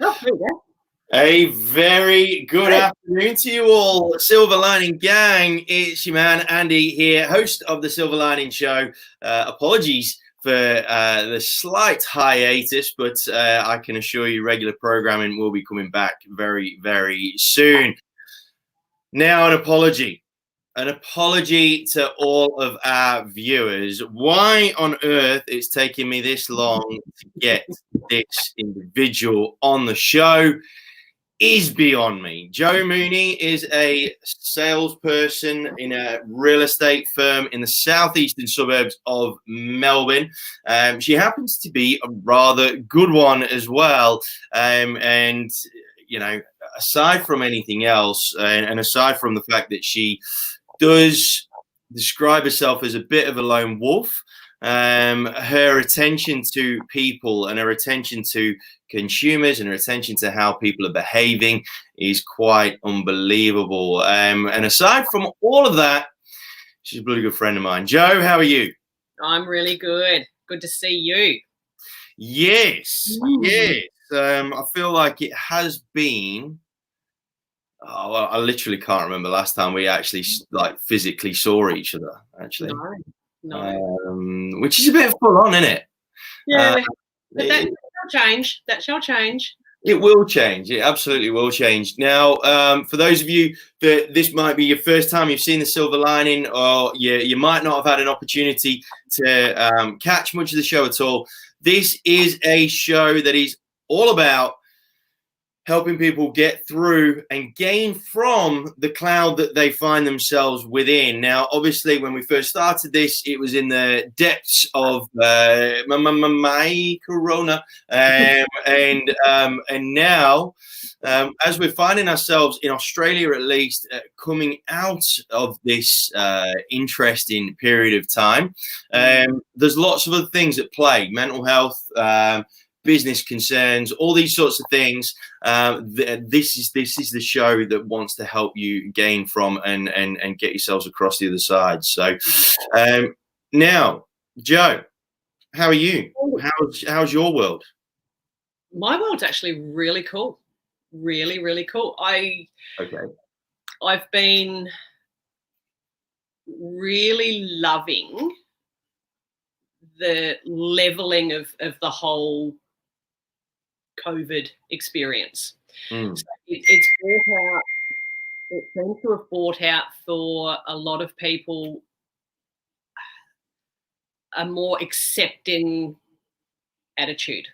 Oh, there you go. A very good afternoon to you all, Silver Lining gang. It's your man Andy here, host of the Silver Lining Show. Apologies for the slight hiatus, but I can assure you regular programming will be coming back very, very soon. Now, an apology to all of our viewers. Why on earth it's taking me this long to get this individual on the show is beyond me. Jo Mooney is a salesperson in a real estate firm in the southeastern suburbs of Melbourne. She happens to be a rather good one as well. And, you know, aside from anything else, and aside from the fact that she does describe herself as a bit of a lone wolf, her attention to people and her attention to consumers and her attention to how people are behaving is quite unbelievable. And aside from all of that, she's a really good friend of mine. Jo, how are you? I'm really good. Good to see you. Yes, yes. I feel like it has been. Oh, well, I literally can't remember last time we actually like physically saw each other. Actually, no. Which is a bit full on, isn't it? Yeah, but that shall change. That shall change. It will change. It absolutely will change. Now, for those of you that this might be your first time you've seen the Silver Lining, or you might not have had an opportunity to catch much of the show at all, this is a show that is all about helping people get through and gain from the cloud that they find themselves within. Now, obviously, when we first started this, it was in the depths of my corona, and now, as we're finding ourselves in Australia, at least, coming out of this interesting period of time, there's lots of other things at play: mental health. Business concerns, all these sorts of things. This is the show that wants to help you gain from and get yourselves across the other side. So now, Jo, how are you? How's your world? My world's actually really cool. Really, really cool. I've been really loving the leveling of the whole COVID experience. So it's brought out, it seems to have brought out for a lot of people a more accepting attitude.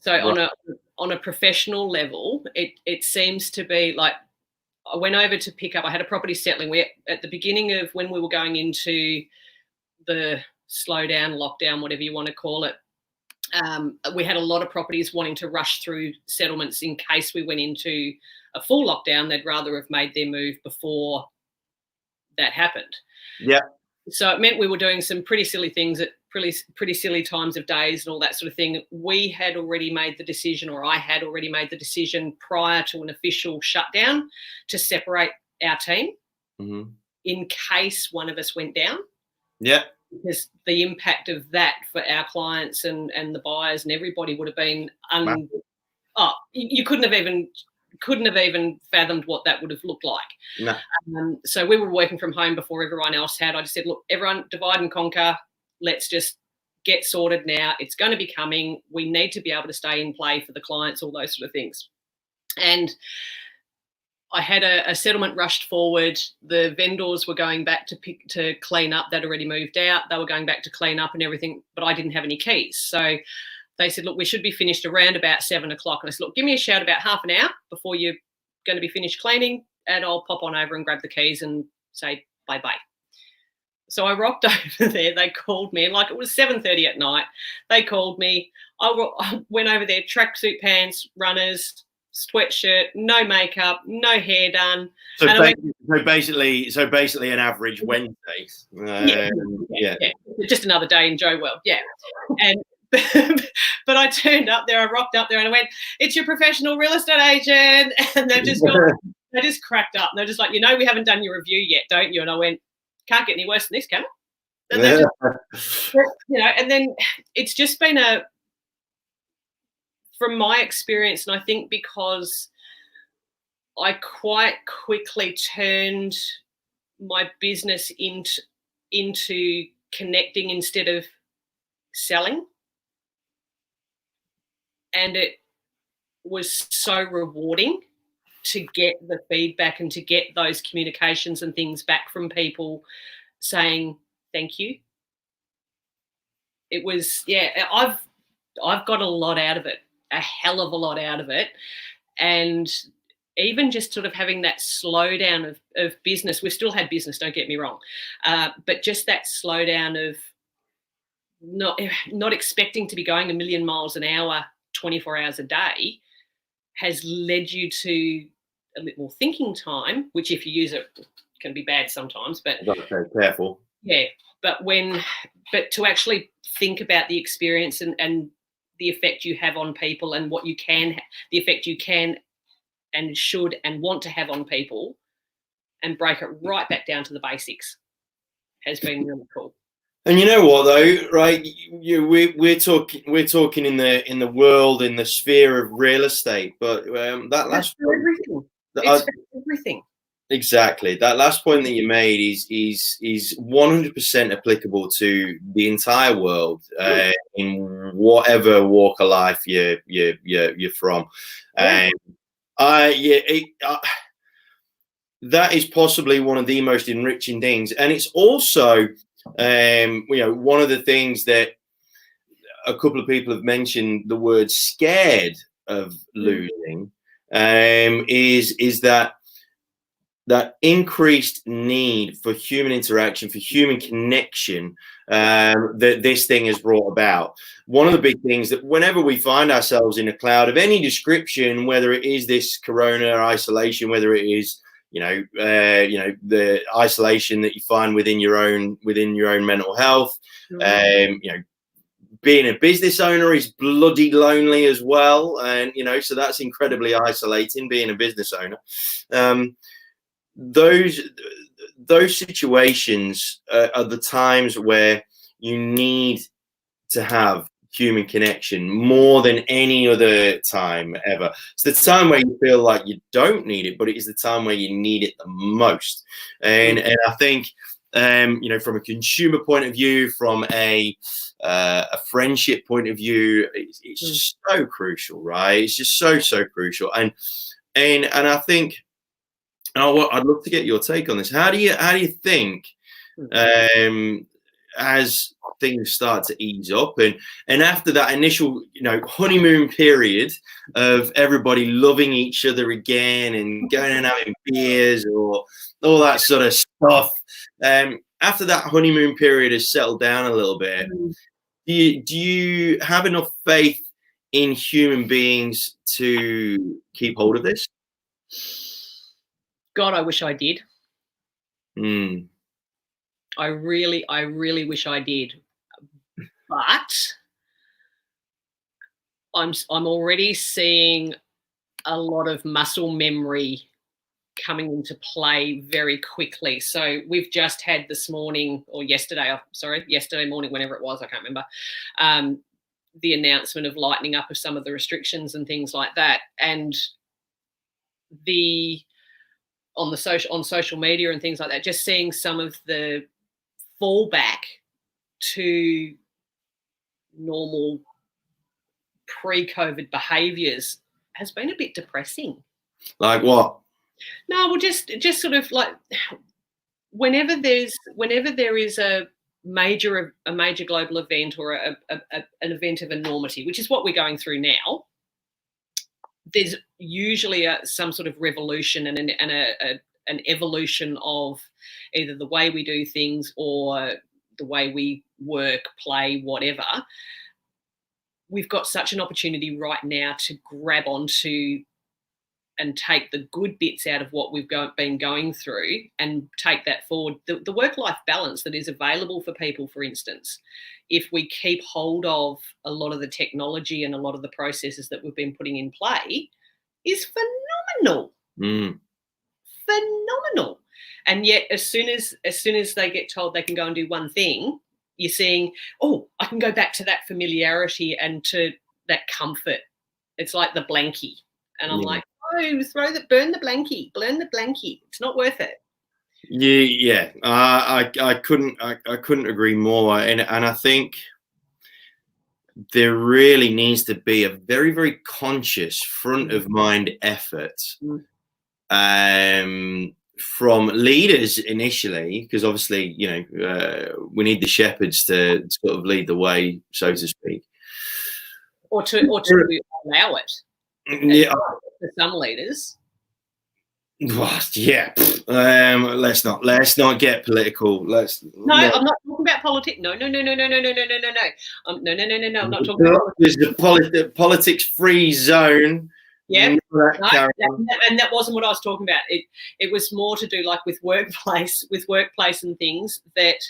So right. on a professional level, it seems to be like, I went over to pick up, I had a property settling. At the beginning of when we were going into the slowdown, lockdown, whatever you want to call it, we had a lot of properties wanting to rush through settlements in case we went into a full lockdown. They'd rather have made their move before that happened. Yeah. So it meant we were doing some pretty silly things at pretty silly times of days and all that sort of thing. We had already made the decision, or I had already made the decision prior to an official shutdown, to separate our team in case one of us went down. Yeah. Because the impact of that for our clients and the buyers and everybody would have been you couldn't have even fathomed what that would have looked like. No. So we were working from home before everyone else had. I just said, look, everyone divide and conquer. Let's just get sorted now. It's going to be coming. We need to be able to stay in play for the clients, all those sort of things. And I had a settlement rushed forward. The vendors were going back to clean up. They'd already moved out. They were going back to clean up and everything, but I didn't have any keys. So they said, look, we should be finished around about 7 o'clock. And I said, look, give me a shout about half an hour before you're going to be finished cleaning, and I'll pop on over and grab the keys and say bye-bye. So I rocked over there. They called me, and like it was 7:30 at night. They called me. I went over there, tracksuit pants, runners, sweatshirt, no makeup, no hair done. So basically an average Wednesday. Yeah. Just another day in Jo World. Yeah. And but I turned up there, I rocked up there and I went, it's your professional real estate agent. And they just cracked up. And they're just like, we haven't done your review yet, don't you? And I went, can't get any worse than this, can it? And and then it's just been from my experience, and I think because I quite quickly turned my business into connecting instead of selling, and it was so rewarding to get the feedback and to get those communications and things back from people saying thank you. It was, yeah, I've got a lot out of it, a hell of a lot out of it. And even just sort of having that slowdown of business, we've still had business, don't get me wrong, but just that slowdown of not expecting to be going a million miles an hour 24 hours a day has led you to a bit more thinking time, which if you use it can be bad sometimes, but You've got to be careful. Yeah, but to actually think about the experience and the effect you have on people and what you can, the effect you can and should and want to have on people, and break it right back down to the basics has been really cool. And you know what though, right? We're talking in the world, in the sphere of real estate, but that last everything. It's everything. Exactly. That last point that you made is 100% applicable to the entire world, in whatever walk of life you're from. And that is possibly one of the most enriching things, and it's also one of the things that a couple of people have mentioned the word scared of losing, is that increased need for human interaction, for human connection, that this thing has brought about. One of the big things that whenever we find ourselves in a cloud of any description, whether it is this corona isolation, whether it is the isolation that you find within your own mental health, being a business owner is bloody lonely as well, and so that's incredibly isolating, being a business owner. Those situations are the times where you need to have human connection more than any other time ever. It's the time where you feel like you don't need it, but it is the time where you need it the most. And I think from a consumer point of view, from a friendship point of view, it's just so crucial, right? It's just so crucial. And I think, I'd love to get your take on this. How do you think, as things start to ease up, and after that initial honeymoon period of everybody loving each other again and going and having beers or all that sort of stuff, after that honeymoon period has settled down a little bit, do you have enough faith in human beings to keep hold of this? God, I wish I did. I really wish I did. But I'm already seeing a lot of muscle memory coming into play very quickly. So we've just had yesterday morning, whenever it was, I can't remember, the announcement of lightening up of some of the restrictions and things like that. And on social media and things like that, just seeing some of the fallback to normal pre-COVID behaviours has been a bit depressing. Like what? No, well, just sort of like whenever there is a major global event or an event of enormity, which is what we're going through now, there's usually some sort of revolution and an evolution of either the way we do things or the way we work, play, whatever. We've got such an opportunity right now to grab onto and take the good bits out of what we've been going through and take that forward. The work-life balance that is available for people, for instance, if we keep hold of a lot of the technology and a lot of the processes that we've been putting in play, is phenomenal. Phenomenal. And yet as soon as they get told they can go and do one thing, you're seeing, I can go back to that familiarity and to that comfort It's like the blankie. And I'm like, oh, burn the blankie. It's not worth it. Yeah. I couldn't agree more. And I think there really needs to be a very, very conscious front of mind effort from leaders initially, because obviously, we need the shepherds to sort of lead the way, so to speak. Or to allow it. Yeah. For some leaders. Yeah. Let's not get political. I'm not talking about politics. No. I'm not talking about there's the politics-free zone. Yeah, and that wasn't what I was talking about. It was more to do like with workplace and things, that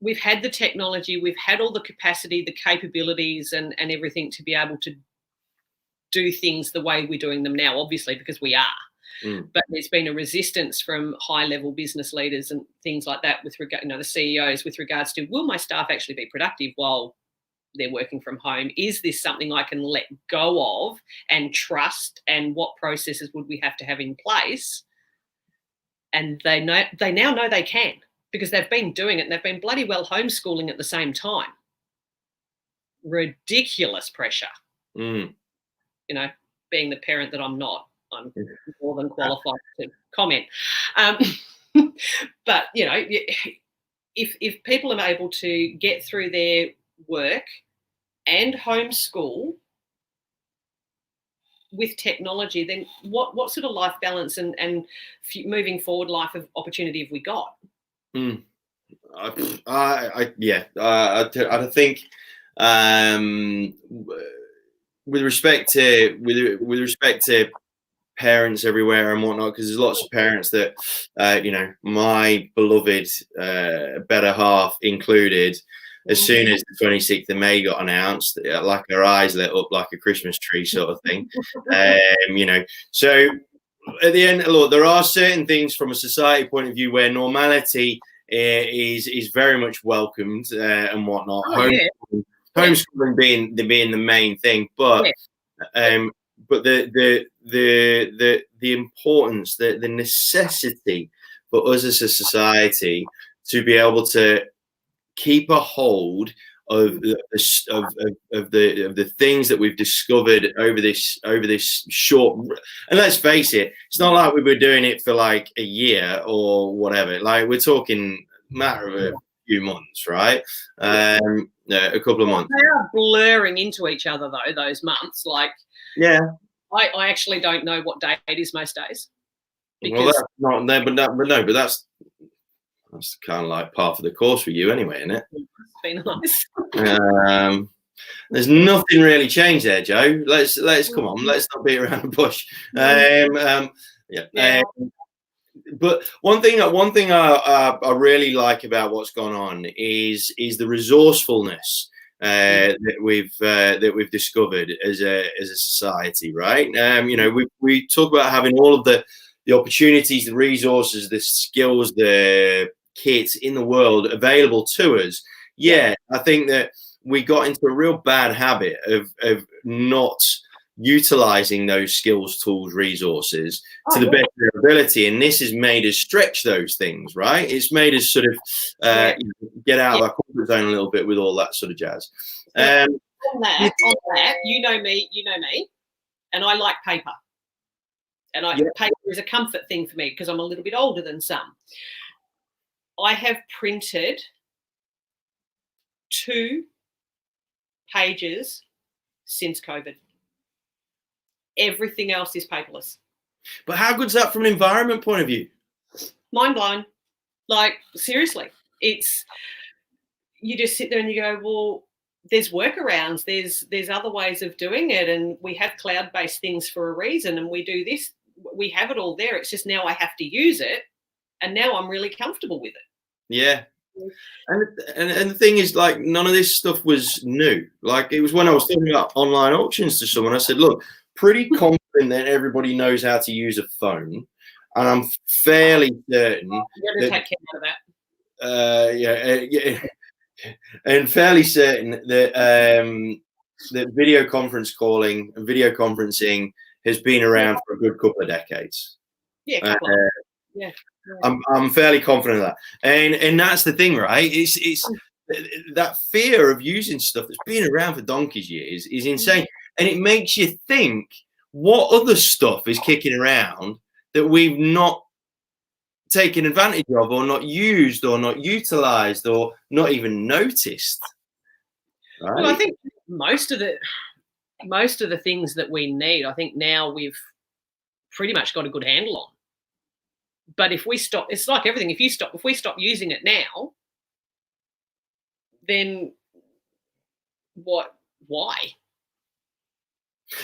we've had the technology, we've had all the capacity, the capabilities, and everything to be able to do things the way we're doing them now, obviously, because we are. But there's been a resistance from high-level business leaders and things like that with regard, the CEOs, with regards to, will my staff actually be productive while they're working from home? Is this something I can let go of and trust? And what processes would we have to have in place? And they now know they can, because they've been doing it, and they've been bloody well homeschooling at the same time. Ridiculous pressure. Being the parent that I'm not, I'm more than qualified to comment. But if people are able to get through their work and homeschool with technology, then what sort of life balance and moving forward life of opportunity have we got? I think with respect to parents everywhere and whatnot, because there's lots of parents that my beloved better half included, as soon as the 26th of May got announced, like her eyes lit up like a Christmas tree sort of thing. So at the end, look, there are certain things from a society point of view where normality is very much welcomed and whatnot. Homeschooling being the main thing, but the importance, the necessity for us as a society to be able to keep a hold of the things that we've discovered over this short, and let's face it, it's not like we were doing it for like a year or whatever. Like, we're talking matter of a few months, right? A couple of months. They are blurring into each other though, those months. Like, yeah, I actually don't know what day it is most days. Well, that's not there, but that's kind of like part of the course for you anyway, isn't it? It's been nice. There's nothing really changed there, Jo. Let's come on. Let's not beat around the bush. But one thing I really like about what's gone on is the resourcefulness that we've discovered as a society, right? We talk about having all of the opportunities, the resources, the skills, the kits in the world available to us. I think that we got into a real bad habit of not utilizing those skills, tools, resources to the best of their ability, and this has made us stretch those things, right? It's made us sort of get out of our comfort zone a little bit with all that sort of jazz. On that, you know me, and I like paper. And paper is a comfort thing for me because I'm a little bit older than some. I have printed 2 pages since COVID. Everything else is paperless. But how good's that from an environment point of view? Mind blown. Like, seriously. You just sit there and you go, well, there's workarounds, there's other ways of doing it, and we have cloud-based things for a reason, and we do this. We have it all there. It's just now I have to use it, and now I'm really comfortable with it. Yeah. And the thing is, like, none of this stuff was new. Like, it was when I was talking about online auctions to someone, I said, look, pretty confident that everybody knows how to use a phone, and I'm fairly certain You're going to take care of that. And fairly certain that that video conference calling and video conferencing has been around for a good couple of decades. Yeah, yeah. I'm fairly confident of that, and that's the thing, right? It's that fear of using stuff that's been around for donkey's years is insane, and it makes you think what other stuff is kicking around that we've not taken advantage of, or not used, or not utilized, or not even noticed. Right? Well, I think most of the things that we need, I think now we've pretty much got a good handle on. But if we stop, it's like everything. If we stop using it now, then what? Why?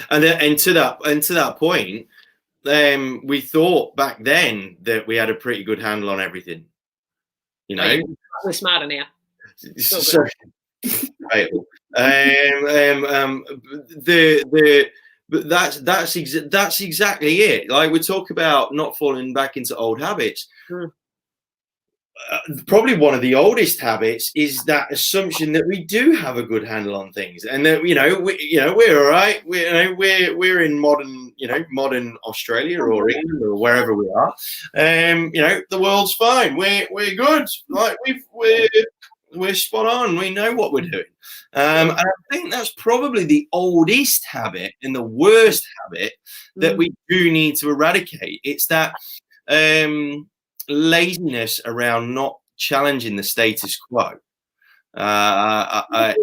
And to that point, we thought back then that we had a pretty good handle on everything. You know, we're smarter now. So, right. But that's exactly it. Like, we talk about not falling back into old habits. Probably one of the oldest habits is that assumption that we do have a good handle on things, and that we're all right. We're in modern Australia or England or wherever we are. The world's fine. We're good. Like, we're spot on. We know what we're doing. And I think that's probably the oldest habit and the worst habit that we do need to eradicate. It's that laziness around not challenging the status quo. It's about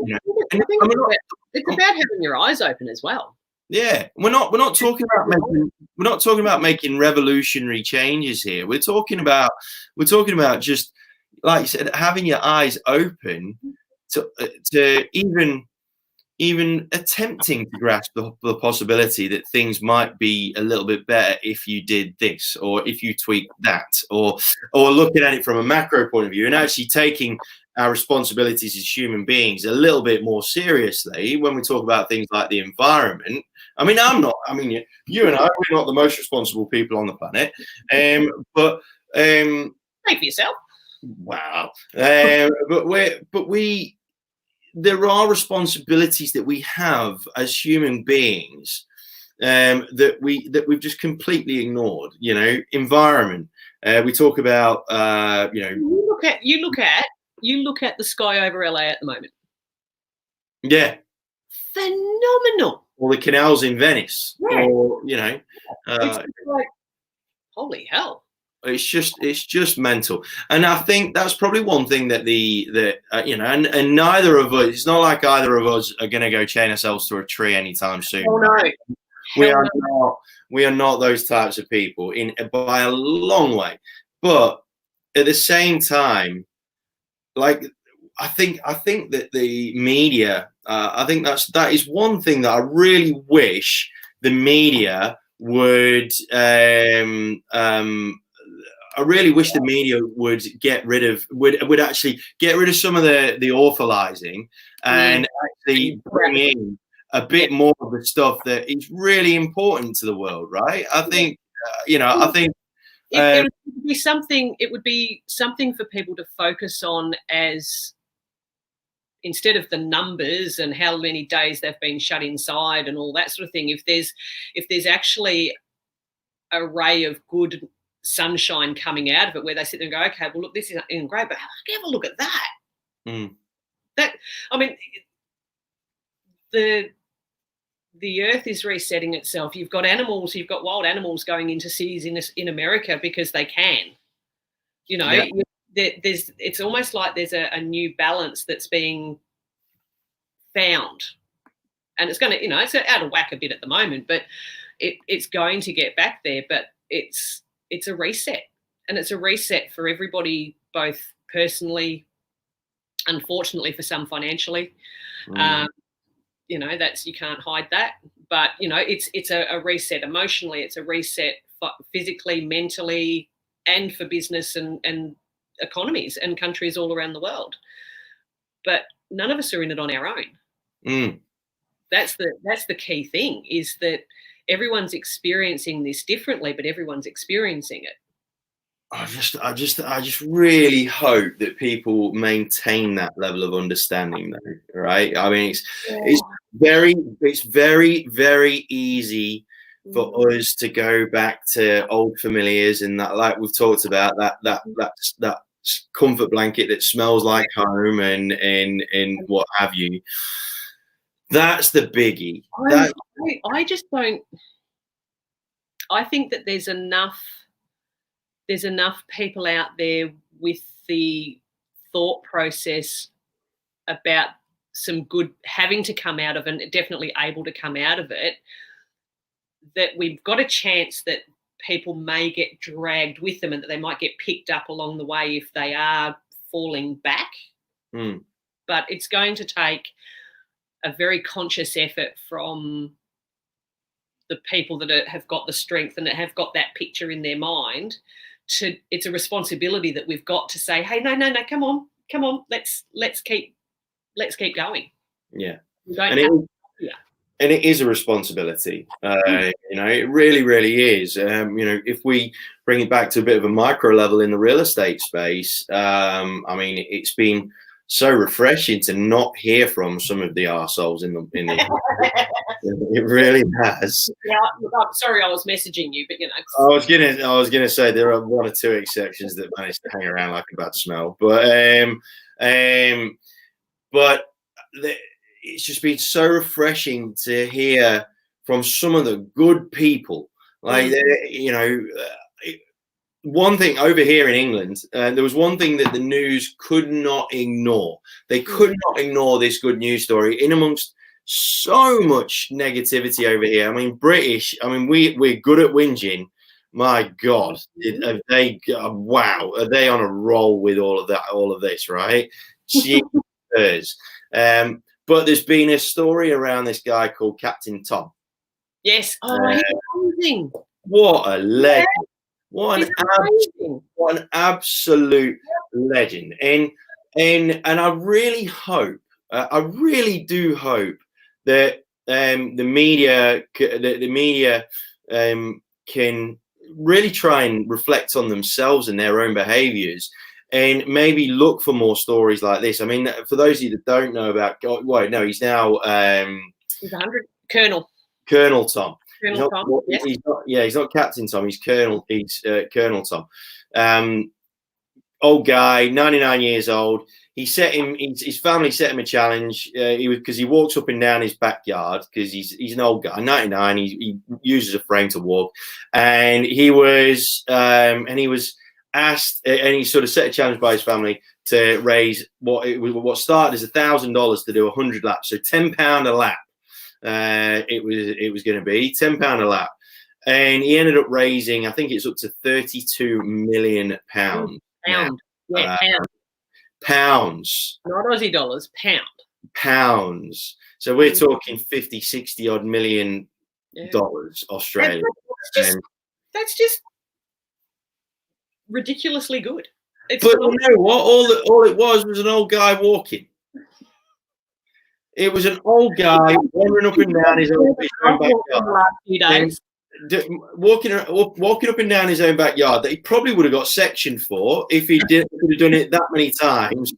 having your eyes open as well. Yeah, we're not talking about making revolutionary changes here. We're talking about just, like you said, having your eyes open to even attempting to grasp the possibility that things might be a little bit better if you did this, or if you tweaked that, or looking at it from a macro point of view and actually taking our responsibilities as human beings a little bit more seriously when we talk about things like the environment. I mean, you and I, we're not the most responsible people on the planet, but Speak for yourself. Wow. But there are responsibilities that we have as human beings that we've just completely ignored. Environment. We talk about You look at the sky over LA at the moment. Yeah. Phenomenal. Or the canals in Venice. Yeah. Or it's like, holy hell. It's just mental, and I think that's probably one thing that and neither of us. It's not like either of us are going to go chain ourselves to a tree anytime soon. Oh no, we are not those types of people by a long way. But at the same time, like, I think that the media. I think that is one thing that I really wish the media would. I really wish the media would would actually get rid of some of the awfulizing and actually bring in a bit more of the stuff that is really important to the world, right? I think, I think it would be something. It would be something for people to focus on, as instead of the numbers and how many days they've been shut inside and all that sort of thing. If there's actually a ray of good sunshine coming out of it, where they sit there and go, okay, well, look, this isn't great, but have a look at that. That, I mean, the earth is resetting itself. You've got wild animals going into cities in America because they can. It's almost like there's a new balance that's being found, and it's going to, it's out of whack a bit at the moment, but it's going to get back there. But it's a reset, and it's a reset for everybody, both personally, unfortunately for some financially. That's, you can't hide that, but it's a reset emotionally, it's a reset physically, mentally, and for business and economies and countries all around the world. But none of us are in it on our own. That's the key thing, is that everyone's experiencing this differently, but everyone's experiencing it. I just really hope that people maintain that level of understanding, though, right? I mean, it's very easy for us to go back to old familiars, and that, like we've talked about, that comfort blanket that smells like home and what have you. That's the biggie. I just don't. I think that there's enough people out there with the thought process about some good having to come out of it, and definitely able to come out of it, that we've got a chance that people may get dragged with them and that they might get picked up along the way if they are falling back. But it's going to take a very conscious effort from the people that have got the strength and that have got that picture in their mind. It's a responsibility that we've got to say, hey, no, come on, let's keep going. Yeah. And it is a responsibility. It really is. If we bring it back to a bit of a micro level in the real estate space, it's been so refreshing to not hear from some of the arseholes in the it really has. Yeah, look, I'm sorry I was messaging you, but I was gonna say there are one or two exceptions that managed to hang around like a bad smell, but it's just been so refreshing to hear from some of the good people. Like, one thing over here in England, there was one thing that the news could not ignore. They could not ignore this good news story in amongst so much negativity over here. I mean, British, we're good at whinging. My God, are they on a roll with all of this, right? Jesus. But there's been a story around this guy called Captain Tom. Yes. Oh, he's amazing. What a legend. What an absolute legend. And I really hope, I really do hope that the media can really try and reflect on themselves and their own behaviors, and maybe look for more stories like this. I mean, for those of you that don't know about, he's now he's 100 Colonel Tom. He's not Captain Tom. He's Colonel. He's Colonel Tom. Old guy, 99 years old. His family set him a challenge. Because he walks up and down his backyard, because he's an old guy, 99. He uses a frame to walk, and he was asked, and he sort of set a challenge by his family to raise what started as $1,000 to do 100 laps, so £10 a lap. It was going to be £10 a lap, and he ended up raising, I think it's up to £32 million. Pounds, not Aussie dollars, pounds. So we're talking 50-60 odd million dollars Australian. That's just ridiculously good. But you know what? All it was an old guy walking. It was an old guy wandering up and down his own backyard. Walking up and down his own backyard that he probably would have got sectioned for if he could have done it that many times.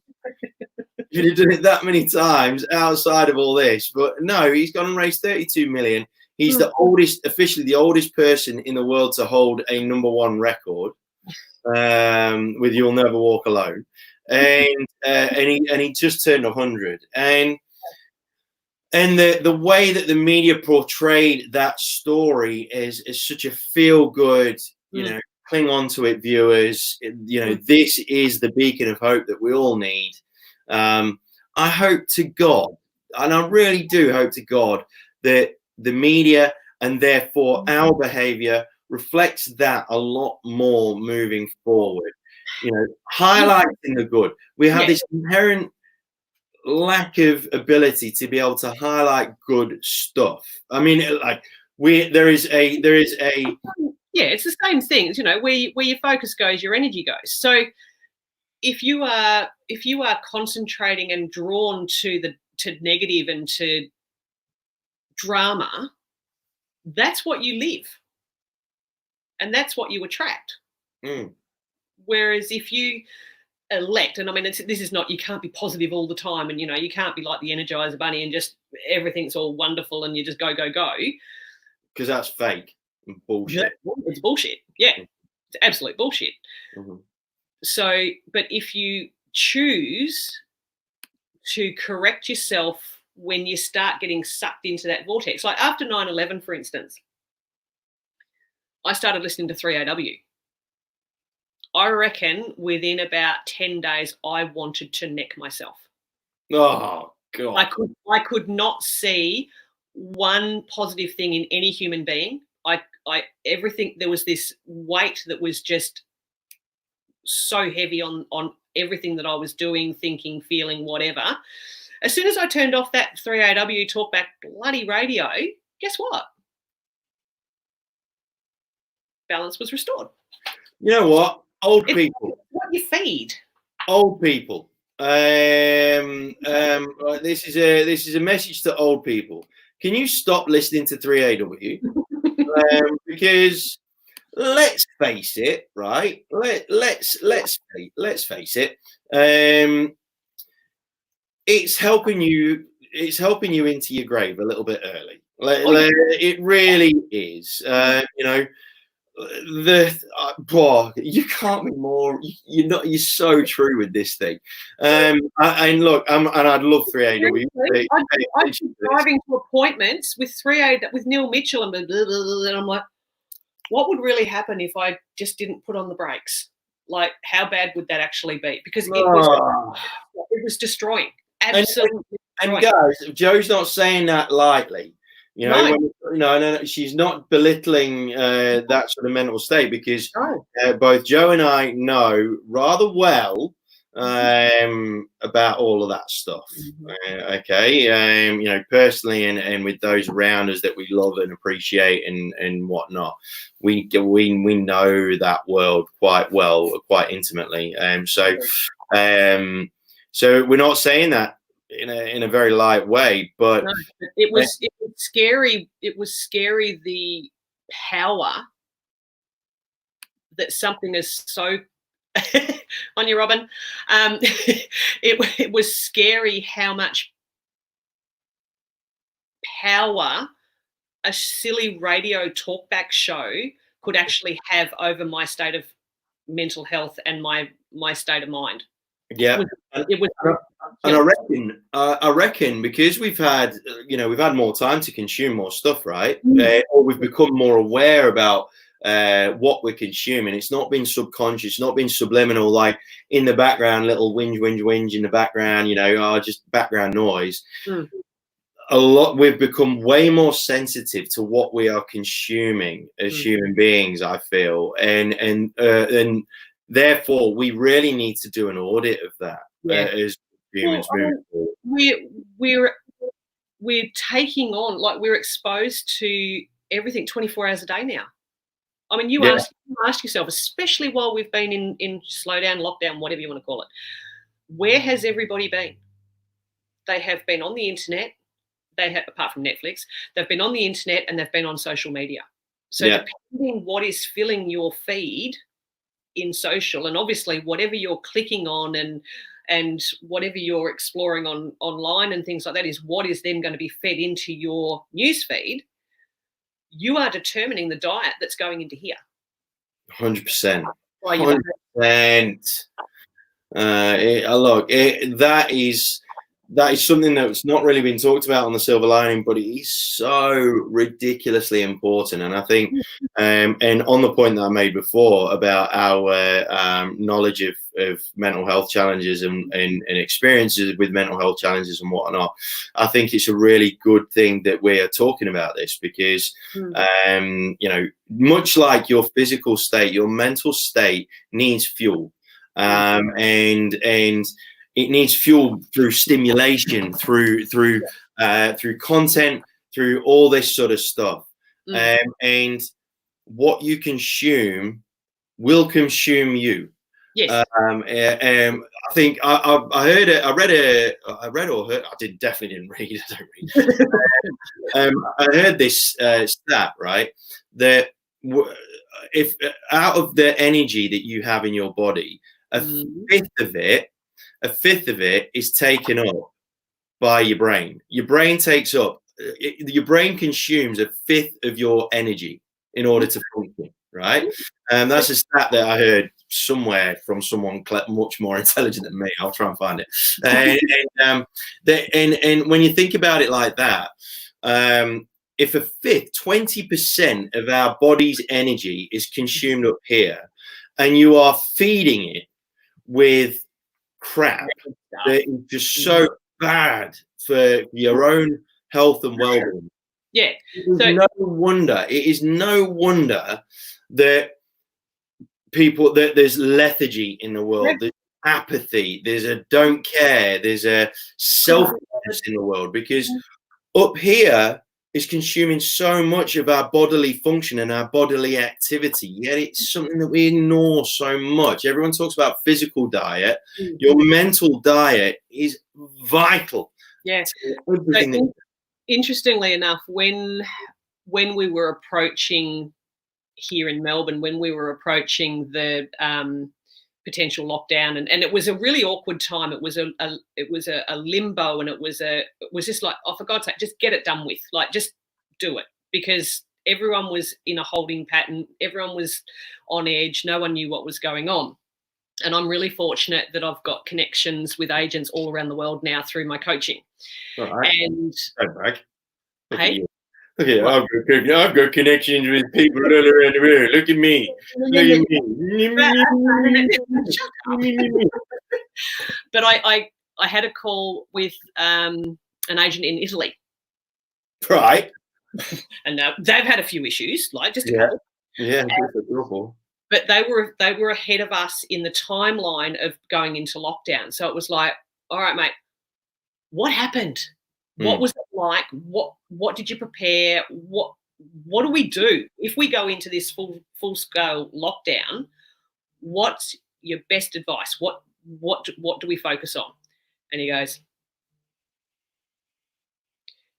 He'd have done it that many times outside of all this. But no, he's gone and raised 32 million. He's officially the oldest person in the world to hold a #1 record with "You'll Never Walk Alone," and he just turned 100. And the way that the media portrayed that story is such a feel-good, cling on to it, viewers. This is the beacon of hope that we all need. I hope to God, and I really do hope to God, that the media and therefore our behavior reflects that a lot more moving forward. Highlighting the good. We have this inherent lack of ability to be able to highlight good stuff. I mean, there is a it's the same thing. Where your focus goes, your energy goes. So if you are concentrating and drawn to negative and to drama, that's what you live, and that's what you attract. Whereas if you elect, and I mean, this is not, you can't be positive all the time, and you can't be like the Energizer Bunny and just everything's all wonderful and you just go, because that's fake and bullshit. It's bullshit. Yeah, it's absolute bullshit. Mm-hmm. So, but if you choose to correct yourself when you start getting sucked into that vortex, like after 9/11, for instance, I started listening to 3AW. I reckon within about 10 days, I wanted to neck myself. Oh God! I could not see one positive thing in any human being. Everything, there was this weight that was just so heavy on everything that I was doing, thinking, feeling, whatever. As soon as I turned off that 3AW talkback bloody radio, guess what? Balance was restored. You know what? Old people. What you feed. Old people. This is a message to old people. Can you stop listening to 3AW? Because let's face it, right? Let's face it. It's helping you. It's helping you into your grave a little bit early. It really is. You can't be more. You're so true with this thing. And look, and I'd love 3AW. I'd be driving to appointments with 3A with Neil Mitchell and blah, blah, blah, and I'm like, what would really happen if I just didn't put on the brakes? Like, how bad would that actually be? Because it was destroying. Absolutely. And guys, Jo's not saying that lightly. No, she's not belittling that sort of mental state, because both Jo and I know rather well about all of that stuff. Personally, and with those around us that we love and appreciate and whatnot, we know that world quite well, quite intimately. So we're not saying that in a very light way, but it was scary. It was scary, the power that something is so on you, Robin. It was scary how much power a silly radio talkback show could actually have over my state of mental health and my state of mind. Yeah, and I reckon because we've had more time to consume more stuff, right? Or we've become more aware about what we're consuming. It's not been subconscious, not been subliminal, like in the background, little whinge in the background, just background noise. We've become way more sensitive to what we are consuming as human beings, I feel, and therefore we really need to do an audit of that as humans. We're taking on, like, we're exposed to everything 24 hours a day now. I mean, you ask yourself, especially while we've been in slowdown, lockdown, whatever you want to call it, where has everybody been? They have been on the internet. They have, apart from Netflix, they've been on the internet and they've been on social media. So depending what is filling your feed in social, and obviously whatever you're clicking on and whatever you're exploring online and things like that, is what is then going to be fed into your news feed. You are determining the diet that's going into here. 100%. 100%. Look, that is something that's not really been talked about on the Silver Lining, but it is so ridiculously important. And I think, and on the point that I made before about our knowledge of mental health challenges and experiences with mental health challenges and whatnot, I think it's a really good thing that we are talking about this, because, much like your physical state, your mental state needs fuel, and it needs fuel through stimulation, through content, through all this sort of stuff. And what you consume will consume you. Yes. I think I definitely didn't read. I don't read. I heard this stat, right, that if out of the energy that you have in your body, a fifth of it is taken up by your brain. Your brain your brain consumes a fifth of your energy in order to function, right? That's a stat that I heard somewhere from someone much more intelligent than me. I'll try and find it. And when you think about it like that, if a fifth, 20% of our body's energy is consumed up here, and you are feeding it with crap that is just so bad for your own health and well-being. Yeah. It is no wonder that there's lethargy in the world. There's apathy. There's a don't care. There's a selfishness in the world, because up here is consuming so much of our bodily function and our bodily activity, yet it's something that we ignore so much. Everyone talks about physical diet. Your mental diet is vital. Yes. Interestingly enough, when we were approaching here in Melbourne, when we were approaching the potential lockdown, and it was a really awkward time. It was a limbo, and it was just like, oh, for God's sake, just get it done with. Like, just do it, because everyone was in a holding pattern. Everyone was on edge. No one knew what was going on. And I'm really fortunate that I've got connections with agents all around the world now through my coaching. Right. And hey, look at you. I've got connections with people all around the world. Look at me. But I had a call with an agent in Italy. Right. And they've had a few issues, like just a couple. Yeah, awful. But they were ahead of us in the timeline of going into lockdown. So it was like, all right, mate, what happened? What was it like? What did you prepare? What do we do if we go into this full scale lockdown? What's your best advice? What do we focus on? And he goes,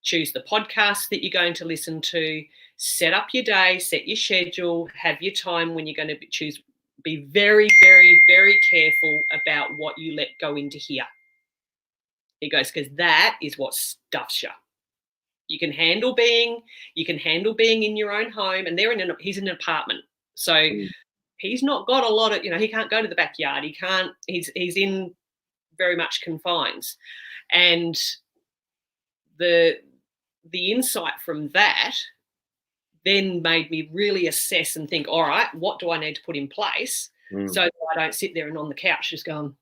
choose the podcast that you're going to listen to, set up your day, set your schedule, have your time when you're going to choose. Be very, very, very careful about what you let go into here. He goes, because that is what stuffs you. You can handle being in your own home, and he's in an apartment, so he's not got a lot of, he can't go to the backyard. He's in very much confines, and the insight from that then made me really assess and think, all right, what do I need to put in place so that I don't sit there and on the couch just going,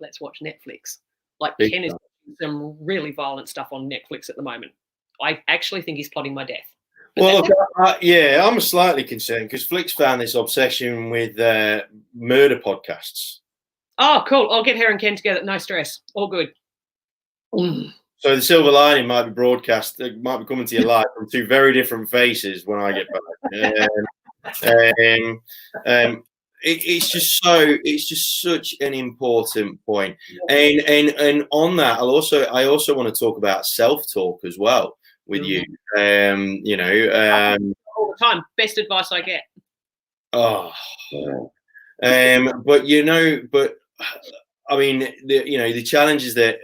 let's watch Netflix. Like Ken is watching some really violent stuff on Netflix at the moment. I actually think he's plotting my death. Well, I'm slightly concerned because Flick's found this obsession with murder podcasts. Oh, cool. I'll get her and Ken together. No stress. All good. So the silver lining might be broadcast. It might be coming to your life from two very different faces when I get back. It's just such an important point. And on that, I also want to talk about self-talk as well with you. All the time. Best advice I get. But I mean, the challenges that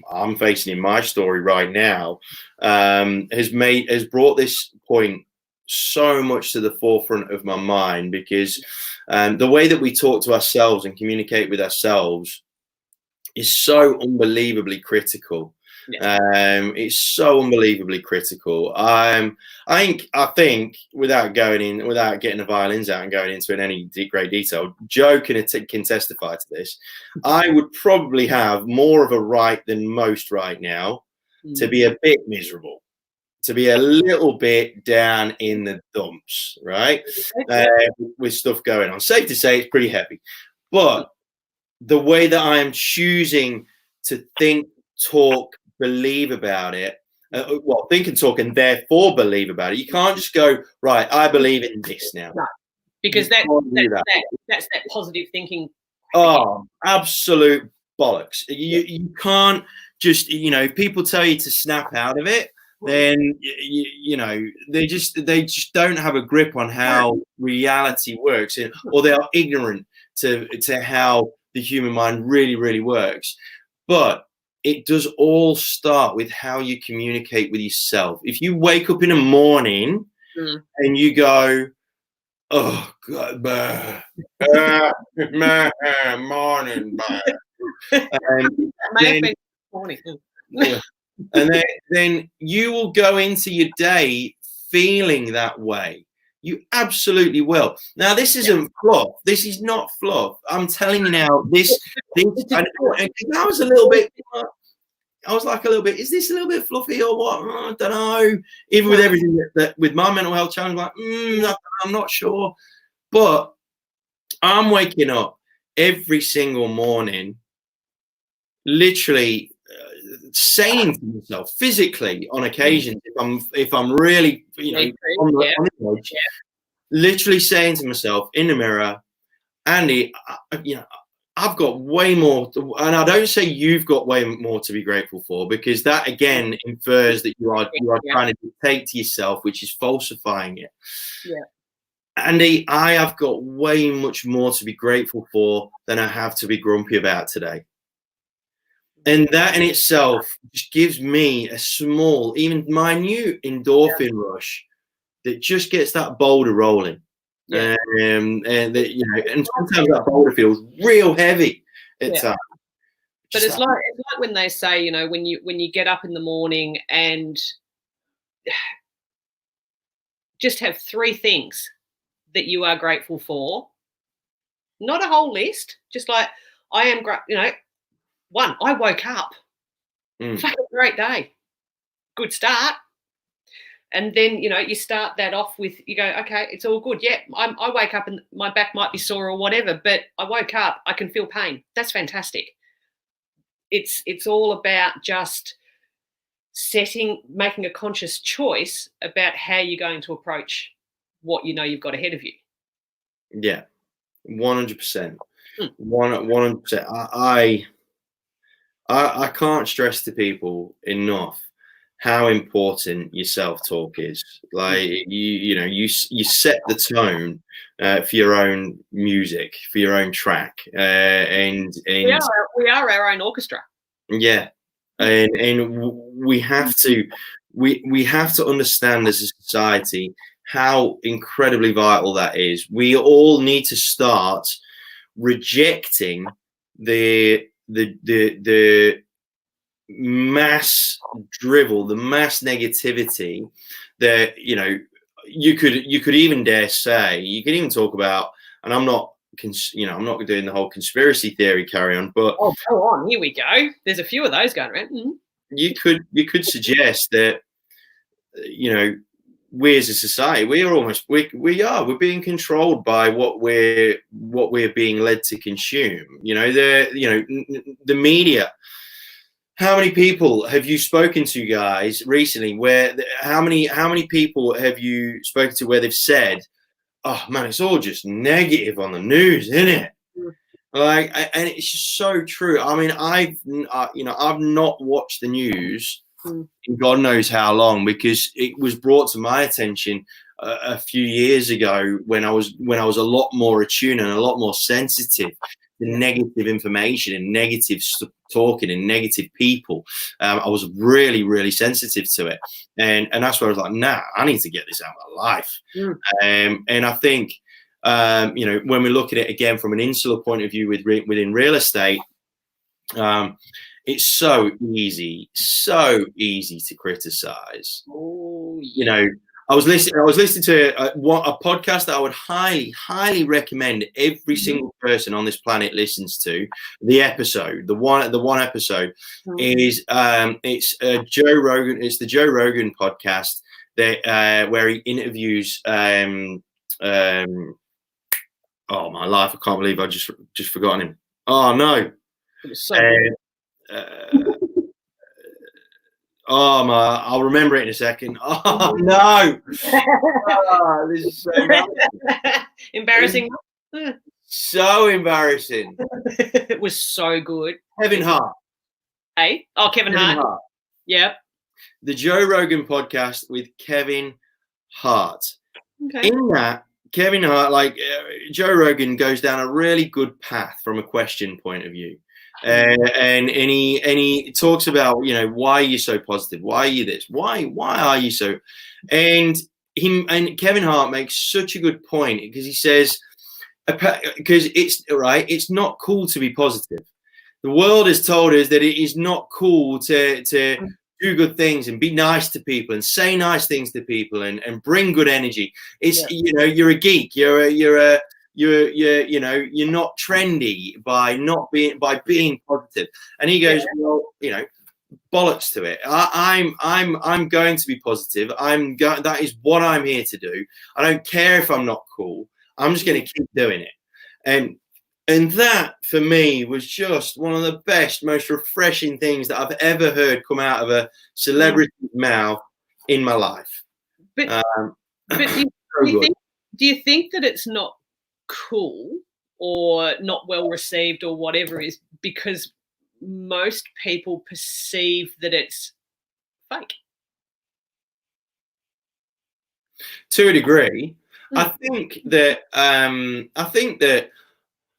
I'm facing in my story right now has brought this point so much to the forefront of my mind, because the way that we talk to ourselves and communicate with ourselves is so unbelievably critical. It's so unbelievably critical. I think without getting the violins out and going into any great detail, Jo can testify to this. I would probably have more of a right than most right now to be a bit miserable, to be a little bit down in the dumps, right? With stuff going on. Safe to say it's pretty heavy. But the way that I am choosing to think, talk, believe about it, think and talk and therefore believe about it. You can't just go, right, I believe in this now. No, because that's that positive thinking. Oh, absolute bollocks. You can't just, if people tell you to snap out of it, then you know they just don't have a grip on how reality works, or they are ignorant to how the human mind really works. But it does all start with how you communicate with yourself. If you wake up in the morning and you go, oh God, morning, and then you will go into your day feeling that way. You absolutely will. Now, this isn't fluff. This is not fluff. I'm telling you now. I was a little bit. I was like a little bit. Is this a little bit fluffy or what? I don't know. Even with everything that with my mental health challenge, like I'm not sure. But I'm waking up every single morning, literally saying to myself physically on occasion, if I'm really, you know, on the edge, literally saying to myself in the mirror, Andy, you know, I've got way more, and I don't say you've got way more to be grateful for, because that again infers that you are trying to dictate to yourself, which is falsifying it. Yeah. Andy, I have got way much more to be grateful for than I have to be grumpy about today. And that in itself just gives me a small, even minute endorphin rush that just gets that boulder rolling. Yeah. And that, you know, and sometimes that boulder feels real heavy at times. But it's like when they say, you know, when you get up in the morning and just have 3 things that you are grateful for, not a whole list, just like I am, you know, 1, I woke up. Fucking great day. Good start. And then, you know, you start that off with, you go, okay, it's all good. Yeah, I wake up and my back might be sore or whatever, but I woke up, I can feel pain. That's fantastic. It's all about just making a conscious choice about how you're going to approach what you know you've got ahead of you. Yeah, 100%. 100%. I can't stress to people enough how important your self-talk is. Like you set the tone for your own music, for your own track, and we are our own orchestra. Yeah, and we have to understand as a society how incredibly vital that is. We all need to start rejecting the mass drivel, the mass negativity that, you know, you could even dare say, you could even talk about, and I'm not doing the whole conspiracy theory carry on, but go on, here we go. There's a few of those going around. You could suggest that, you know, we as a society, we're being controlled by what we're being led to consume. You know, the media. How many people have you spoken to, guys, recently? How many people have you spoken to where they've said, "Oh man, it's all just negative on the news, isn't it?" Like, and it's just so true. I mean, I've not watched the news in God knows how long, because it was brought to my attention a few years ago when I was a lot more attuned and a lot more sensitive to negative information and negative talking and negative people. I was really, really sensitive to it, and that's where I was like, nah, I need to get this out of my life. And I think, you know, when we look at it again from an insular point of view within real estate, it's so easy to criticize. You know, I was listening to a podcast that I would highly recommend every single person on this planet listens to. The one episode is it's Joe Rogan. It's the Joe Rogan podcast that where he interviews oh my life, I can't believe I just forgotten him. Oh no. It was so good. I'll remember it in a second. Oh no. This is so embarrassing. So embarrassing. It was so good. Kevin Hart. Hey? Oh, Kevin Hart. Yep. the Joe Rogan podcast with Kevin Hart. Okay. In that, Kevin Hart, Joe Rogan goes down a really good path from a question point of view. And he talks about, why are you so positive? Why are you this? Why are you so? And Kevin Hart makes such a good point, because he says, because it's not cool to be positive. The world has told us that it is not cool to do good things and be nice to people and say nice things to people and bring good energy. It's you're a geek. You're not trendy by being positive. And he goes, well, bollocks to it. I'm going to be positive. That is what I'm here to do. I don't care if I'm not cool. I'm just going to keep doing it. And that for me was just one of the best, most refreshing things that I've ever heard come out of a celebrity's mouth in my life. But do you think that it's not cool or not well received or whatever is because most people perceive that it's fake? To a degree, I think that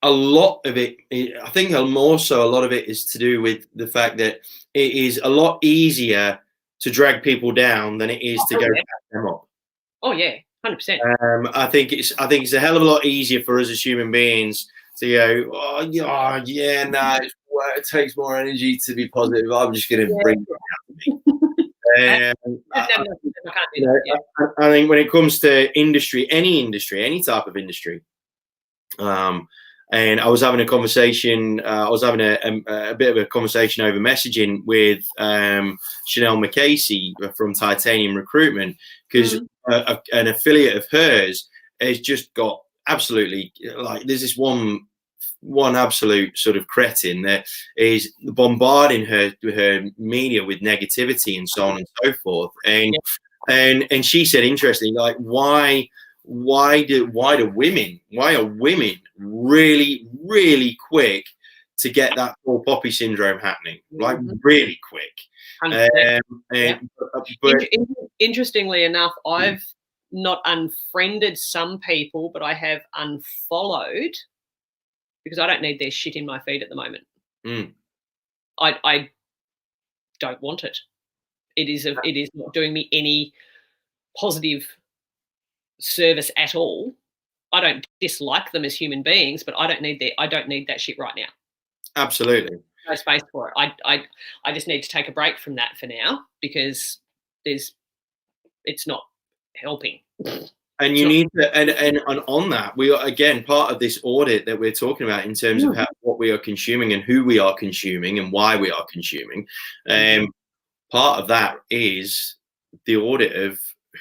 a lot of it, I think more so a lot of it is to do with the fact that it is a lot easier to drag people down than it is to go back them up. Oh yeah, 100%. I think it's a hell of a lot easier for us as human beings to go, it takes more energy to be positive. I'm just going to bring it down to me. I think when it comes to any type of industry, and I was having a conversation. I was having a bit of a conversation over messaging with Chanel McCasey from Titanium Recruitment, because an affiliate of hers has just got absolutely there's this one absolute sort of cretin that is bombarding her media with negativity and so on and so forth. And she said, interestingly, why are women really, really quick to get that tall poppy syndrome happening? Really quick. But interestingly enough, I've not unfriended some people, but I have unfollowed because I don't need their shit in my feed at the moment. I don't want it. It is not doing me any positive service at all. I don't dislike them as human beings, but I don't need that shit right now. Absolutely. No space for it. I just need to take a break from that for now because it's not helping. And you need to, and on that, we are again part of this audit that we're talking about in terms of what we are consuming and who we are consuming and why we are consuming. Part of that is the audit of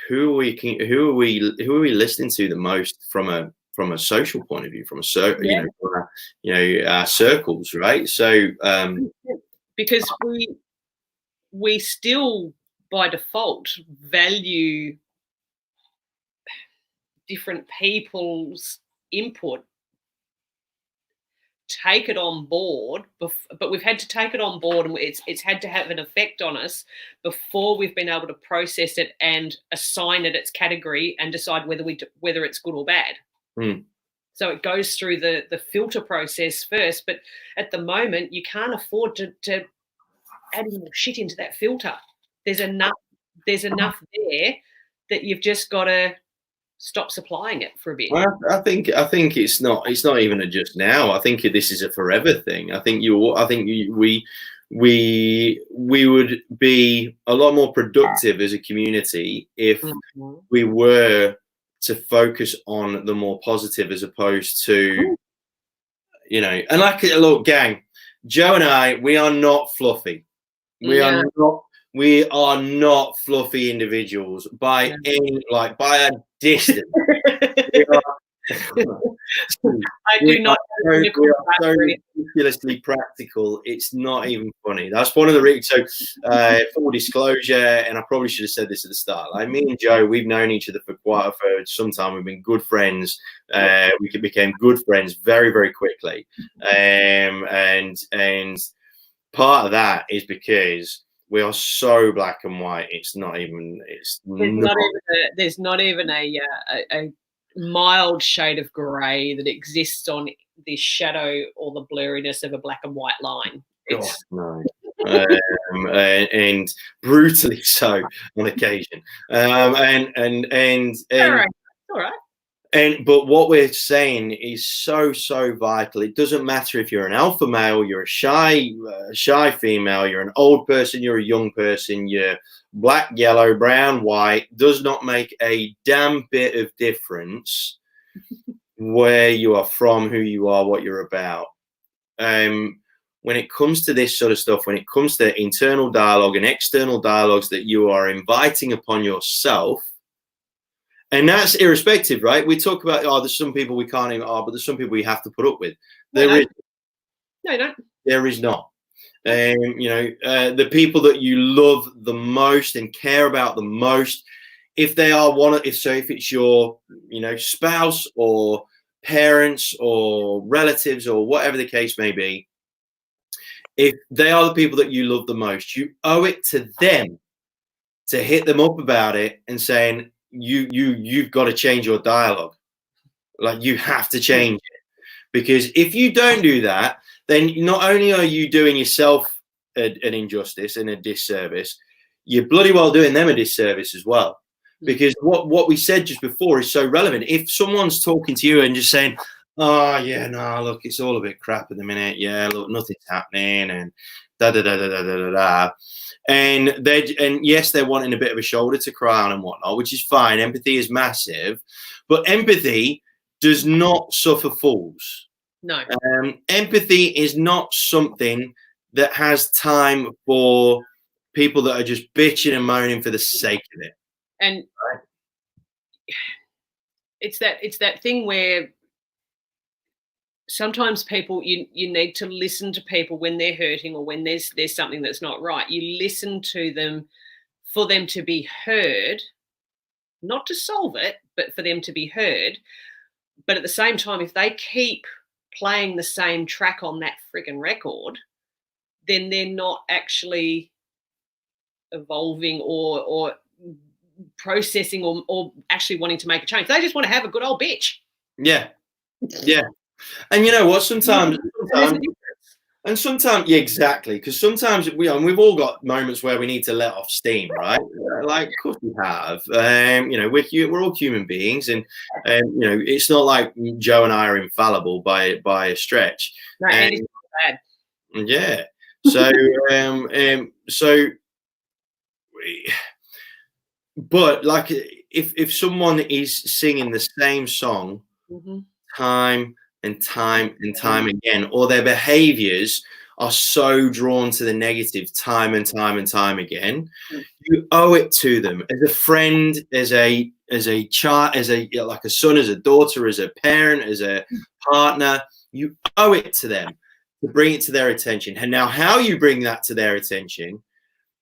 who are we listening to the most from a social point of view, from circles, right? So because we still by default value different people's input, take it on board, but we've had to take it on board, and it's had to have an effect on us before we've been able to process it and assign it its category and decide whether it's good or bad. So it goes through the filter process first, but at the moment you can't afford to add any more shit into that filter. There's enough there that you've just got to stop supplying it for a bit. Well, I think it's not even a just now. I think this is a forever thing. I think we would be a lot more productive as a community if we were to focus on the more positive as opposed to, and look, gang, Joe and I, we are not fluffy. We are not fluffy individuals by a distance. We are so ridiculously practical. It's not even funny. That's one of the reasons. So, full disclosure, and I probably should have said this at the start. Me and Joe, we've known each other for some time. We've been good friends. We became good friends very, very quickly. And part of that is because We are so black and white. It's not even. There's not even a mild shade of grey that exists on the shadow or the blurriness of a black and white line. It's no. And brutally so on occasion. All right. But what we're saying is so vital. It doesn't matter if you're an alpha male, you're a shy female, you're an old person, you're a young person, you're black, yellow, brown, white. Does not make a damn bit of difference where you are from, who you are, what you're about. When it comes to this sort of stuff, when it comes to internal dialogue and external dialogues that you are inviting upon yourself, and that's irrespective, right? We talk about, there's some people we can't even, but there's some people we have to put up with. There is not. The people that you love the most and care about the most, if they are if it's your, spouse or parents or relatives or whatever the case may be, if they are the people that you love the most, you owe it to them to hit them up about it and saying, you've got to change your dialogue. Like, you have to change it, because if you don't do that, then not only are you doing yourself an injustice and a disservice, you're bloody well doing them a disservice as well. Because what we said just before is so relevant. If someone's talking to you and just saying, oh yeah, no, look, it's all a bit crap at the minute. Yeah, look, nothing's happening, and da da da da da da da. And yes, they're wanting a bit of a shoulder to cry on and whatnot, which is fine. Empathy is massive, but empathy does not suffer fools. No. Empathy is not something that has time for people that are just bitching and moaning for the sake of it. And it's that thing where sometimes people, you need to listen to people when they're hurting or when there's something that's not right. You listen to them for them to be heard, not to solve it, but for them to be heard. But at the same time, if they keep playing the same track on that friggin' record, then they're not actually evolving or processing or actually wanting to make a change. They just want to have a good old bitch. Yeah. And you know what? Sometimes, yeah, exactly. Because sometimes we've all got moments where we need to let off steam, right? Like, of course we have. We're all human beings, and it's not like Joe and I are infallible by a stretch. No, and it's not bad. Yeah. But like, if someone is singing the same song time and time and time again, or their behaviors are so drawn to the negative time and time and time again, you owe it to them as a friend, as a child, as a son, as a daughter, as a parent, as a partner. You owe it to them to bring it to their attention. And now how you bring that to their attention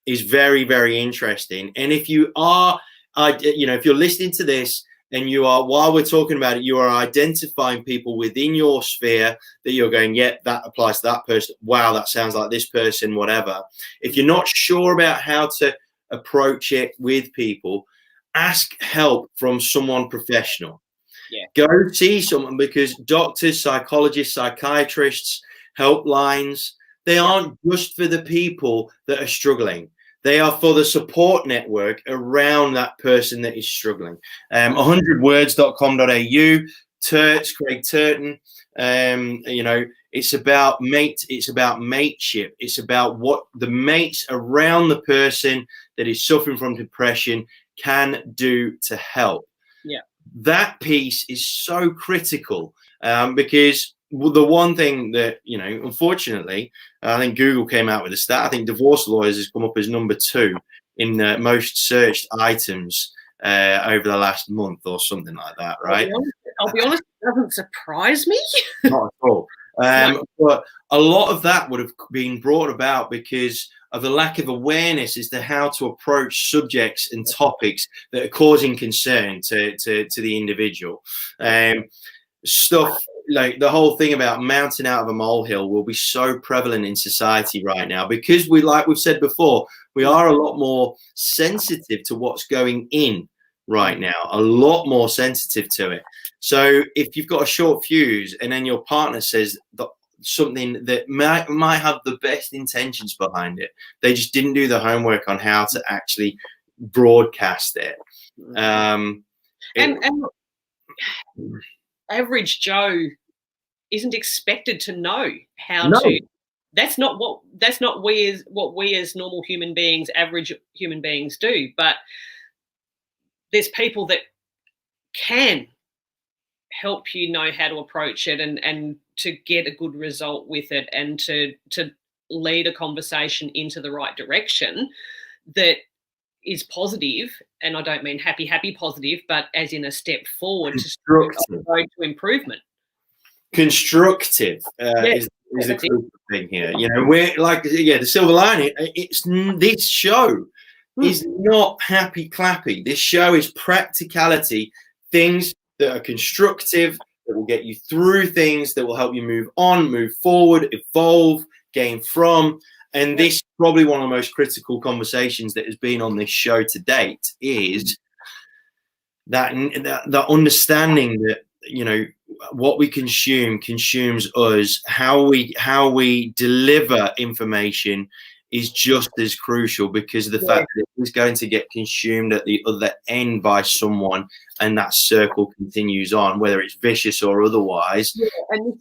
is very, very interesting. And if you are, if you're listening to this and you are, while we're talking about it, you are identifying people within your sphere that you're going, yeah, that applies to that person. Wow, that sounds like this person, whatever. If you're not sure about how to approach it with people, ask help from someone professional. Yeah. Go see someone, because doctors, psychologists, psychiatrists, helplines, they aren't just for the people that are struggling. They are for the support network around that person that is struggling. 100words.com.au, Turts, Craig Turton. It's about mateship. It's about what the mates around the person that is suffering from depression can do to help. Yeah. That piece is so critical, because the one thing that, unfortunately, I think Google came out with a stat. I think divorce lawyers has come up as number 2 in most searched items over the last month or something like that, right? I'll be honest, it doesn't surprise me. Not at all. But a lot of that would have been brought about because of the lack of awareness as to how to approach subjects and topics that are causing concern to the individual. Stuff like the whole thing about mounting out of a molehill will be so prevalent in society right now because like we've said before, we are a lot more sensitive to what's going in right now, a lot more sensitive to it. So if you've got a short fuse and then your partner says that something that might have the best intentions behind it, they just didn't do the homework on how to actually broadcast it. And average Joe isn't expected to know how to. That's not what we as normal human beings, average human beings, do. But there's people that can help you know how to approach it and to get a good result with it and to lead a conversation into the right direction that is positive. And I don't mean happy positive, but as in a step forward to improvement. Constructive is the crucial thing here. You know, we're like, the silver lining. It's this show is not happy clappy. This show is practicality, things that are constructive, that will get you through things, that will help you move on, move forward, evolve, gain from. And this is probably one of the most critical conversations that has been on this show to date, is that understanding that, you know, what we consumes us. How we deliver information is just as crucial, because of the fact that it is going to get consumed at the other end by someone, and that circle continues on, whether it's vicious or otherwise. Yeah, and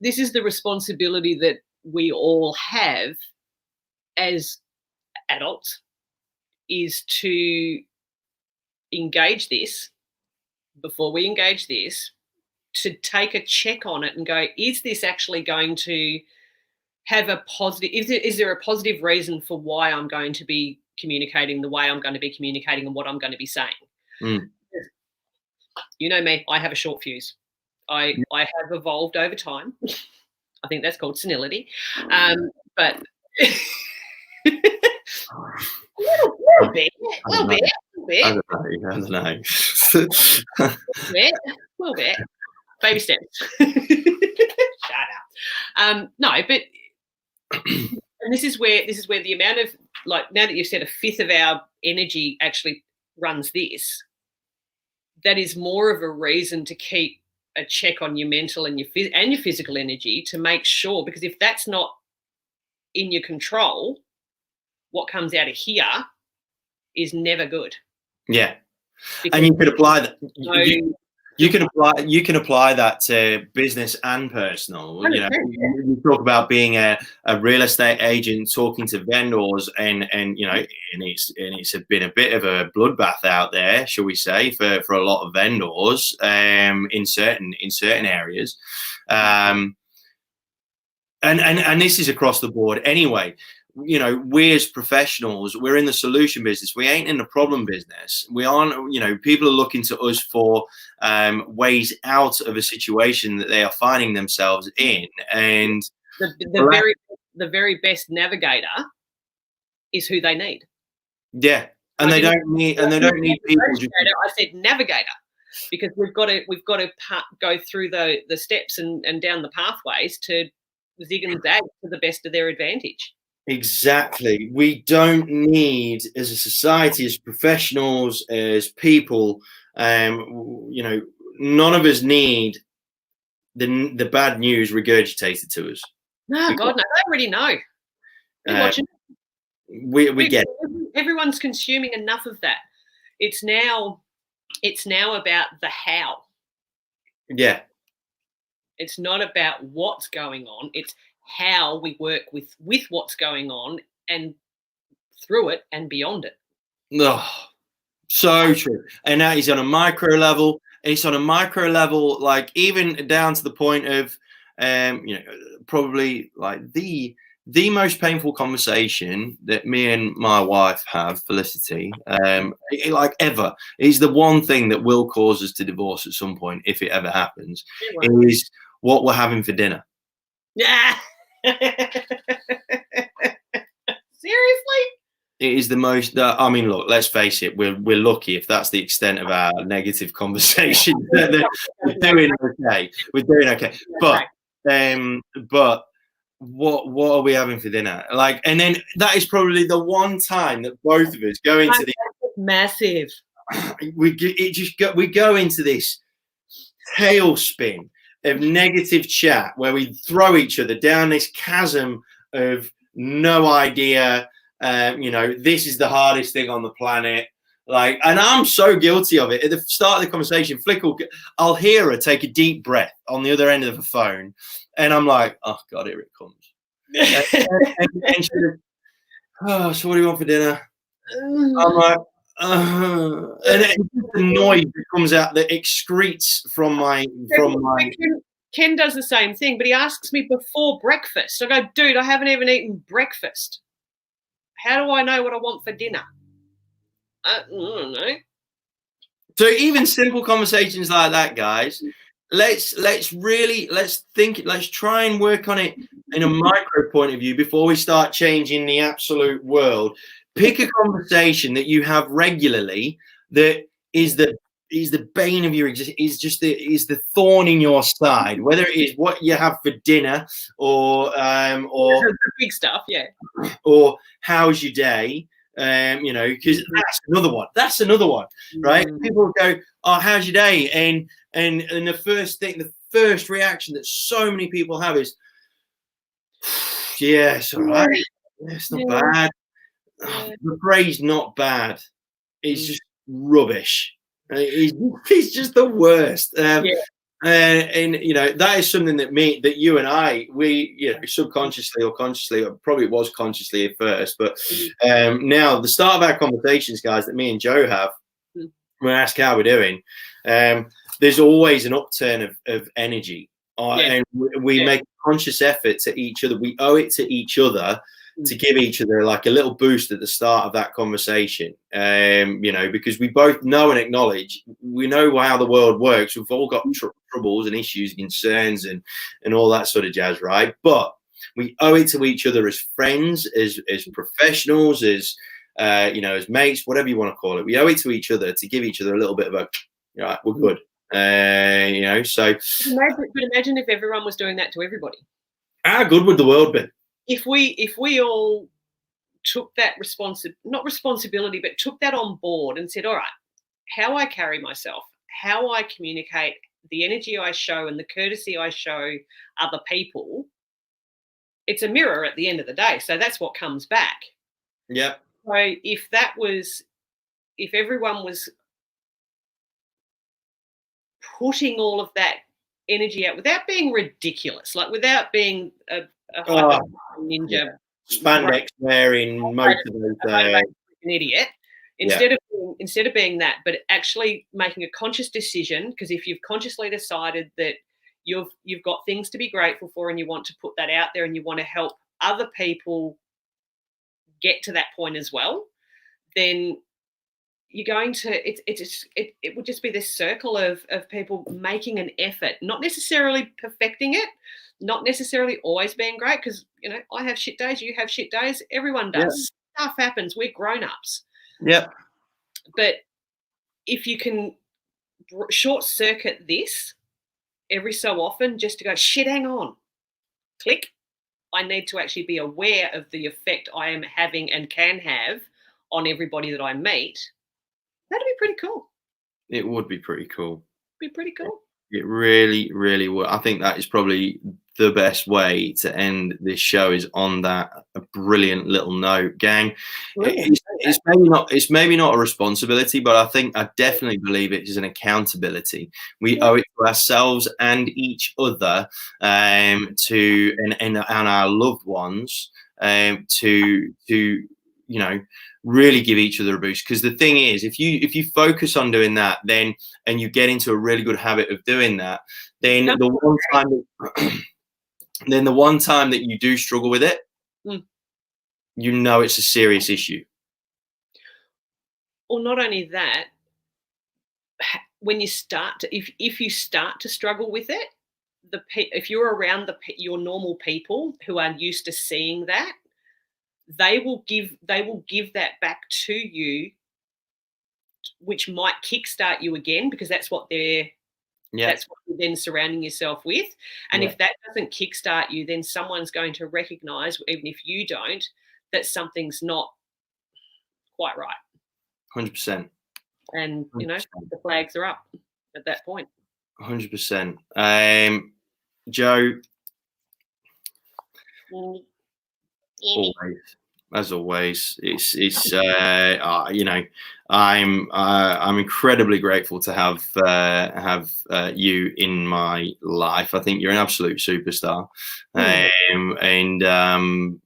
this is the responsibility that we all have as adults, is to engage this before we engage this, to take a check on it and go, is this actually going to have a positive, is there a positive reason for why I'm going to be communicating the way I'm going to be communicating and what I'm going to be saying? You know me, I have a short fuse. I have evolved over time. I think that's called senility. But a little bit. I don't know. A little bit. Baby steps. Shut up. No, but and this is where the amount of, like, now that you've said a fifth of our energy actually runs this, that is more of a reason to keep a check on your mental and your physical energy, to make sure, because if that's not in your control, what comes out of here is never good. Yeah. Because, and you could apply that. You can apply that to business and personal. You know, you talk about being a real estate agent, talking to vendors, and you know, and it's been a bit of a bloodbath out there, shall we say, for a lot of vendors in certain areas, and this is across the board anyway. You know, we as professionals, we're in the solution business. We ain't in the problem business. We aren't, you know, people are looking to us for ways out of a situation that they are finding themselves in. And the very best navigator is who they need. Yeah. And they don't need people. I said navigator, because we've got to go through the steps and down the pathways to zig and zag to the best of their advantage. Exactly. We don't need, as a society, as professionals, as people, you know, none of us need the bad news regurgitated to us. No, God, no. They already know. They're watching. We get it. Everyone's consuming enough of that. It's now about the how. Yeah. It's not about what's going on. It's how we work with what's going on and through it and beyond it. Oh, so true. And that is on a micro level. It's on a micro level, like even down to the point of, you know, probably like the most painful conversation that me and my wife have, Felicity, like ever, is the one thing that will cause us to divorce at some point, if it ever happens, is what we're having for dinner. Yeah. Seriously? It is the most. I mean, look. Let's face it. We're lucky if that's the extent of our negative conversation. We're doing okay. We're doing okay. But what are we having for dinner? Like, and then that is probably the one time that both of us go into the massive. We go into this tailspin of negative chat where we throw each other down this chasm of no idea. This is the hardest thing on the planet. Like, and I'm so guilty of it. At the start of the conversation, I'll hear her take a deep breath on the other end of the phone, and I'm like, oh God, here it comes. and she goes, oh, so what do you want for dinner? I'm like, and the noise that comes out that excretes from my. Ken does the same thing, but he asks me before breakfast. I go, dude, I haven't even eaten breakfast. How do I know what I want for dinner? I don't know. So even simple conversations like that, guys, let's try and work on it in a micro point of view before we start changing the absolute world. Pick a conversation that you have regularly that is the bane of your existence, is the thorn in your side, whether it is what you have for dinner or big stuff, yeah, or how's your day, because that's another one, right? People go, oh, how's your day? And the first reaction that so many people have is, yeah, it's all right. Yeah, it's not bad. The phrase "not bad" is just rubbish. It's just the worst. And that is something that you and I, we subconsciously or consciously, or probably it was consciously at first, but now the start of our conversations, guys, that me and Jo have, when we ask how we're doing, there's always an upturn of energy, and we make a conscious effort to each other. We owe it to each other to give each other like a little boost at the start of that conversation, because we both know and acknowledge, we know how the world works. We've all got troubles and issues, concerns, and all that sort of jazz, right? But we owe it to each other as friends, as professionals, as as mates, whatever you want to call it. We owe it to each other to give each other a little bit of a, right, we're good. So imagine if everyone was doing that to everybody. How good would the world be? If we all took that responsibility, but took that on board and said, all right, how I carry myself, how I communicate, the energy I show and the courtesy I show other people, it's a mirror at the end of the day. So that's what comes back. Yeah. So if everyone was putting all of that energy out without being ridiculous, like without being a ninja spandex wearing motivator, an idiot. Instead of being that, but actually making a conscious decision, because if you've consciously decided that you've got things to be grateful for and you want to put that out there and you want to help other people get to that point as well, then you're going to it would just be this circle of people making an effort, not necessarily perfecting it, not necessarily always being great, because I have shit days, you have shit days, everyone does. Stuff happens, we're grown-ups. But if you can short circuit this every so often, just to go, shit, hang on, click, I need to actually be aware of the effect I am having and can have on everybody that I meet, that'd be pretty cool. It would be pretty cool. Be pretty cool. It really, really would. I think that is probably the best way to end this show, is on that brilliant little note, gang. It's maybe not a responsibility, but I definitely believe it is an accountability. We owe it to ourselves and each other, to our loved ones, to really give each other a boost. Because the thing is, if you focus on doing that, then, and you get into a really good habit of doing that, then the one time that you do struggle with it, it's a serious issue. Or not only that, when you start to, if you start to struggle with it, if you're around your normal people who are used to seeing that, they will give that back to you, which might kickstart you again, because that's what that's what you're then surrounding yourself with. And if that doesn't kickstart you, then someone's going to recognize, even if you don't, that something's not quite right. 100%. And, you know, the flags are up at that point. 100%. Jo, always, as always, it's you know, I'm incredibly grateful to have you in my life. I think you're an absolute superstar. And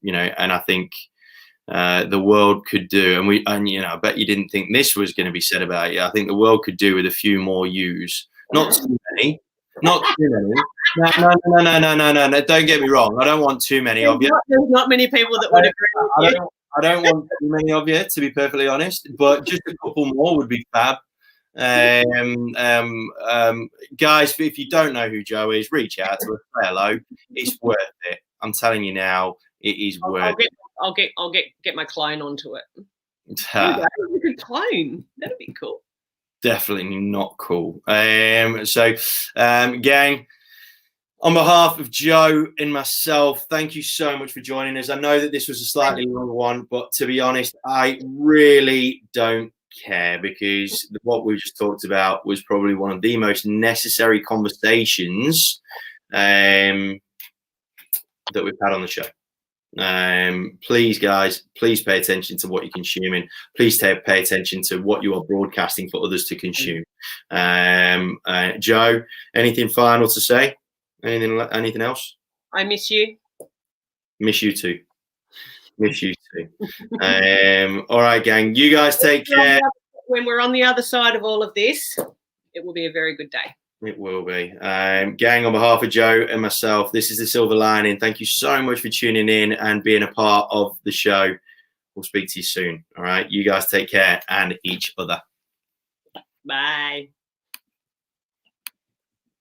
you know, and I think the world could do, and you know, I bet you didn't think this was going to be said about you. I think the world could do with a few more yous, not too many, not too many. No. Don't get me wrong. I don't want too many of you. There's not many people that would agree with you. I don't want too many of you, to be perfectly honest. But just a couple more would be fab. Guys, if you don't know who Jo is, reach out to her. Say hello. It's worth it. I'm telling you now, it is worth it. I'll get my clone onto it. That would be a good clone. That'd be cool. Definitely not cool. Gang, on behalf of Jo and myself, thank you so much for joining us. I know that this was a slightly longer one, but to be honest, I really don't care, because what we just talked about was probably one of the most necessary conversations that we've had on the show. Please, guys, please pay attention to what you're consuming. Please pay attention to what you are broadcasting for others to consume. Jo, anything final to say? Anything else? I miss you. Miss you too. Miss you too. All right, gang. You guys take care. When we're on the other side of all of this, it will be a very good day. It will be. Gang, on behalf of Jo and myself, this is The Silver Lining. Thank you so much for tuning in and being a part of the show. We'll speak to you soon. All right. You guys take care, and each other. Bye.